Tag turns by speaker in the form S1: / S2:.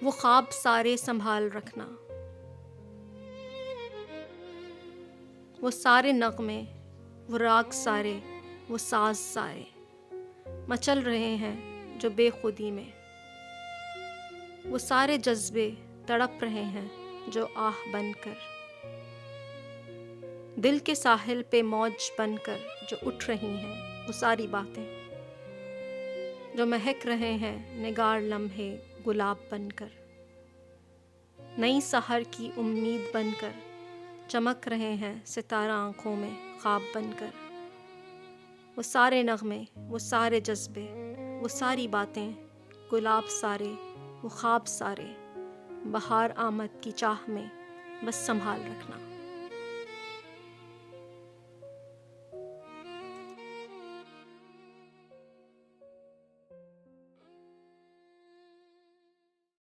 S1: وہ خواب سارے سنبھال رکھنا، وہ سارے نغمے، وہ راگ سارے، وہ ساز سارے مچل رہے ہیں جو بے خودی میں، وہ سارے جذبے تڑپ رہے ہیں جو آہ بن کر، دل کے ساحل پہ موج بن کر جو اٹھ رہی ہیں وہ ساری باتیں، جو مہک رہے ہیں نگار لمحے گلاب بن کر، نئی سحر کی امید بن کر چمک رہے ہیں ستارہ آنکھوں میں خواب بن کر، وہ سارے نغمے، وہ سارے جذبے، وہ ساری باتیں، گلاب سارے، وہ خواب سارے، بہار آمد کی چاہ میں بس سنبھال رکھنا۔